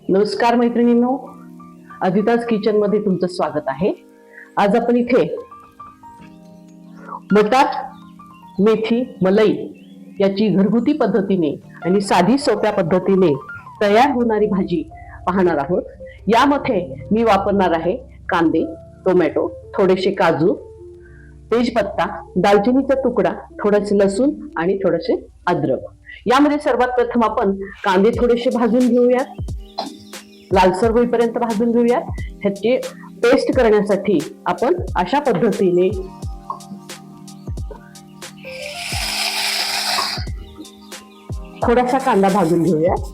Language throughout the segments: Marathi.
नमस्कार मैत्रिणींनो, अदिताज किचन मध्ये तुमचं स्वागत आहे। आज आपण इथे मटार मेथी मलाई याची घरगुती पद्धतीने आणि साधी सोप्या पद्धतीने तयार होणारी भाजी पाहणार आहोत। यामध्ये मी वापरणार आहे कांदे, टोमॅटो, थोडेसे काजू, तेजपत्ता, दालचिनीचा तुकडा, थोडेसे लसूण आणि थोडेसे अद्रक। यामध्ये सर्वात प्रथम आपण कांदे थोडेसे भाजून घेऊयात, लालसर होईपर्यंत भाजून घेऊयात। ह्याची पेस्ट करण्यासाठी आपण अशा पद्धतीने थोडासा कांदा भाजून घेऊयात।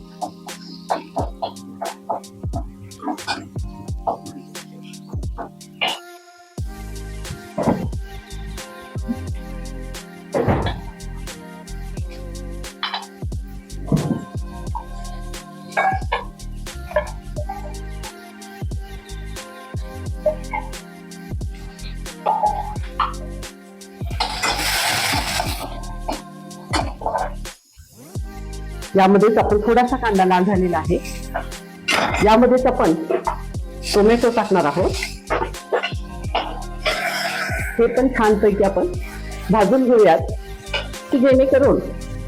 यामध्येच आपण थोडासा कांदा लाल झालेला आहे। यामध्येच आपण टोमॅटो टाकणार आहोत। हे पण छानपैकी आपण भाजून घेऊयात की जेणेकरून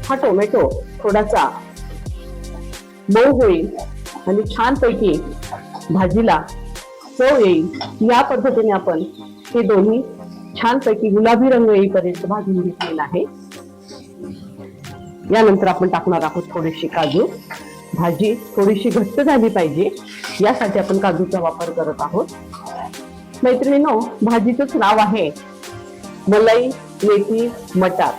हा टोमॅटो थोडासा मऊ होईल आणि छानपैकी भाजीला चव येईल। या पद्धतीने आपण हे दोन्ही छानपैकी गुलाबी रंग येईपर्यंत भाजून घेतलेला आहे। यानंतर आपण टाकणार आहोत थोडेसे काजू। भाजी थोडीशी घट्ट झाली पाहिजे यासाठी आपण काजूचा वापर करत आहोत। मैत्रिणींनो, भाजीचंच नाव आहे मलाई मेथी मटार,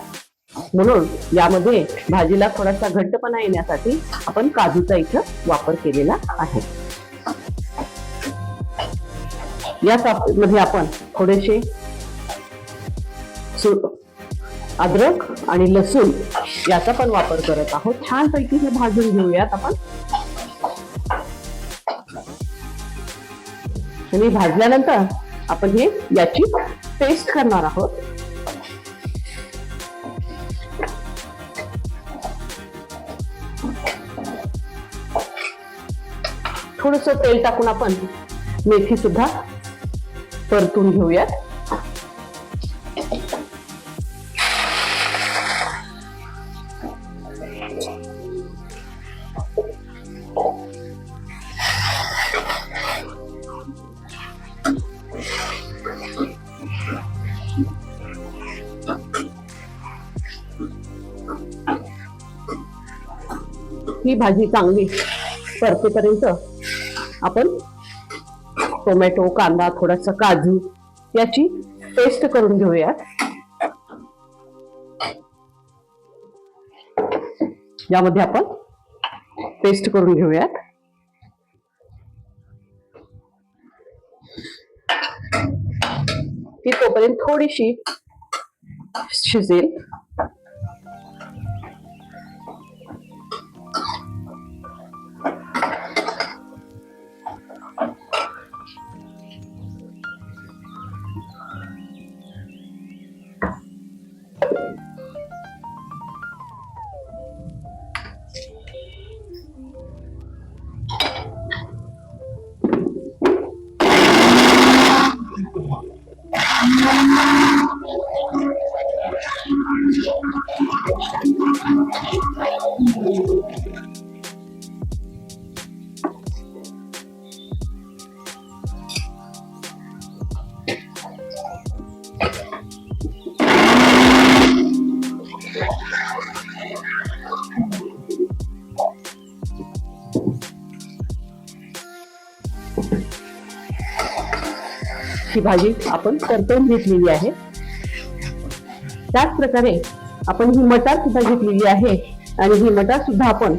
म्हणून यामध्ये भाजीला थोडासा घट्टपणा येण्यासाठी आपण काजूचा इथं वापर केलेला आहे। यामध्ये आपण थोडेसे अद्रक आणि लसूण याचा पण वापर करत आहोत। छानपैकी हे भाजून घेऊयात आपण। आणि भाजल्यानंतर आपण याची पेस्ट करणार आहोत। थोडस तेल टाकून आपण मेथी सुद्धा परतून घेऊयात। ही भाजी चांगली परतेपर्यंत आपण टोमॅटो, कांदा, थोडासा काजू याची पेस्ट करून घेऊयात। यामध्ये आपण पेस्ट करून घेऊयात। ती तोपर्यंत थोडीशी शिजेल। ही भाजी आपण परतवून घेतलेली आहे। त्याच प्रकारे आपण ही मटार सुद्धा घेतलेली आहे आणि ही मटार सुद्धा आपण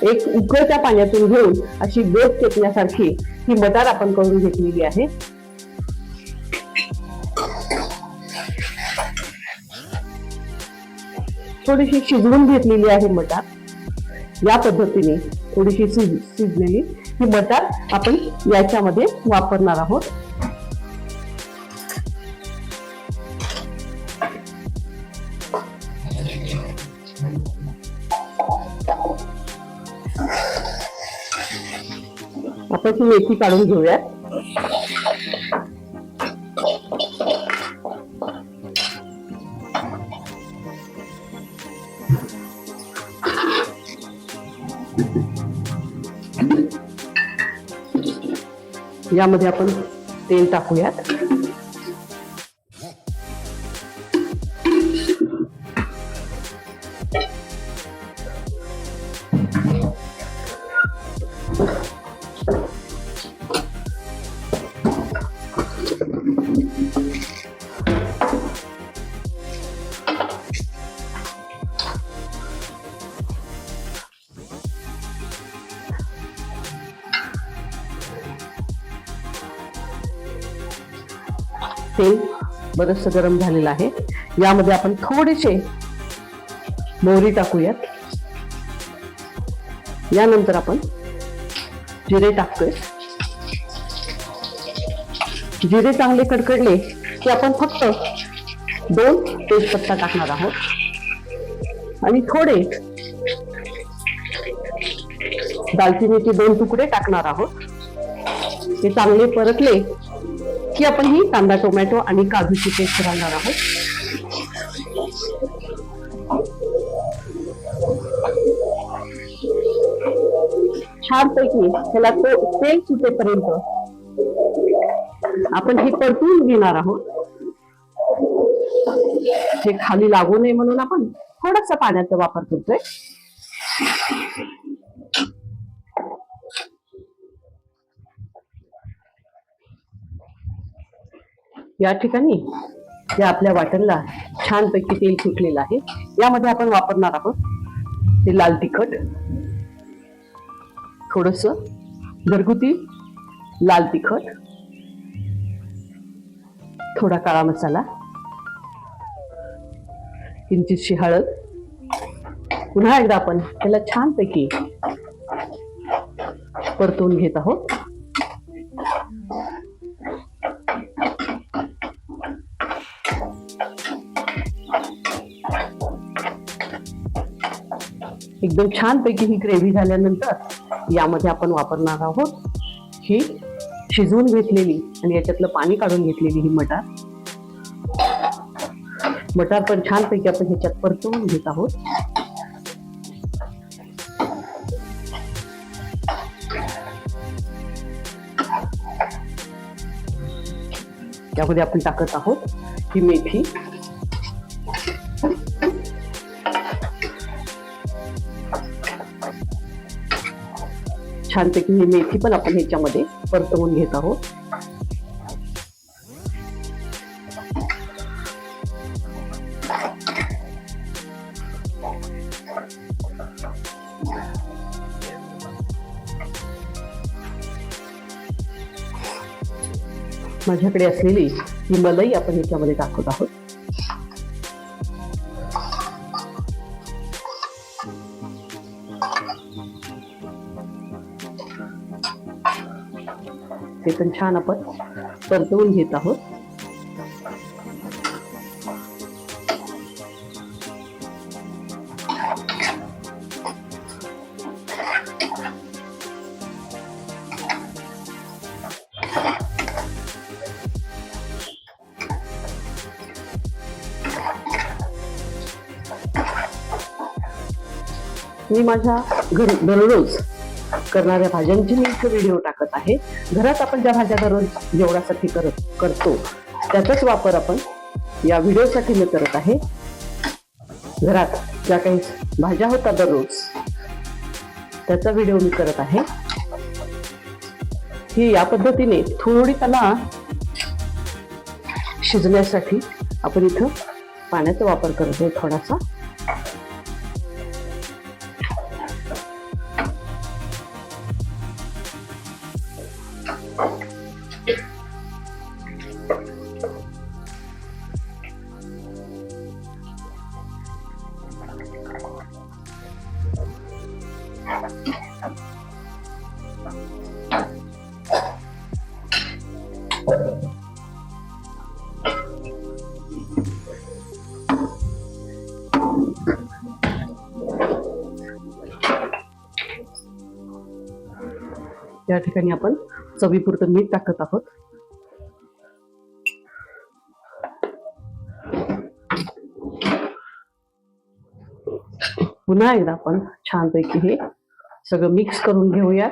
एक उकळत्या पाण्यातून घेऊन अशी गोट चेपण्यासारखी ही मटार आपण करून घेतलेली आहे। थोडीशी शिजवून घेतलेली आहे मटार। या पद्धतीने थोडीशी शिजलेली ही मटार आपण याच्यामध्ये वापरणार आहोत। आपण ही मेथी काढून घेऊया. यामध्ये आपण तेल टाकूयात. तेल बरंचसं गरम झालेलं आहे. यामध्ये आपण थोडेसे मोहरी टाकूयात. यानंतर आपण जिरे टाकतोय. जिरे चांगले कडकडले की आपण फक्त 2 तेजपत्ता टाकणार आहोत आणि थोडे दालचिनीचे 2 तुकडे टाकणार आहोत. ते चांगले परतले की आपण ही कांदा, टोमॅटो आणि काजूची पेस्ट घालणार आहोत. छानपैकी त्याला तेल सुटेपर्यंत आपण हे परतून घेणार आहोत. हे खाली लागू नये म्हणून आपण थोडासा पाण्याचा वापर करतोय. या ठिकाणी या आपल्या वाटणला छानपैकी तेल सुटलेलं आहे. यामध्ये आपण वापरणार आहोत ते लाल तिखट, थोडस घरगुती लाल तिखट, थोडा काळा मसाला, किंचितशी हळद. पुन्हा एकदा आपण त्याला छानपैकी परतून घेत आहोत. एकदम छानपैकी ही ग्रेव्ही झाल्यानंतर यामध्ये आपण वापरणार आहोत ही शिजवून घेतलेली आणि याच्यातलं पाणी काढून घेतलेली ही मटार. मटार पण छानपैकी आपण ह्याच्यात परतवून घेत आहोत. त्यामध्ये आपण टाकत आहोत ही मेथी. छानपैकी ही मेथी पण आपण ह्याच्यामध्ये परतवून घेत आहोत. माझ्याकडे असलेली ही मलाई आपण ह्याच्यामध्ये टाकत आहोत. ते पण छान आपण परतवून घेत आहोत. मी माझ्या घरी दररोज करणाऱ्या भाज्यांची मी इथे व्हिडिओ टाकत आहे. घरात आपण ज्या भाज्या दररोज जेवणासाठी करतो त्याचाच वापर आपण या व्हिडिओसाठी मी करत आहे. घरात ज्या काही भाज्या होतात दररोज त्याचा व्हिडिओ मी करत आहे. ही या पद्धतीने थोडी त्याला शिजण्यासाठी आपण इथं पाण्याचा वापर करतोय थोडासा. या ठिकाणी आपण चवीपुरतं मीठ टाकत आहोत. पुन्हा एकदा आपण छानपैकी हे सगळं मिक्स करून घेऊयात.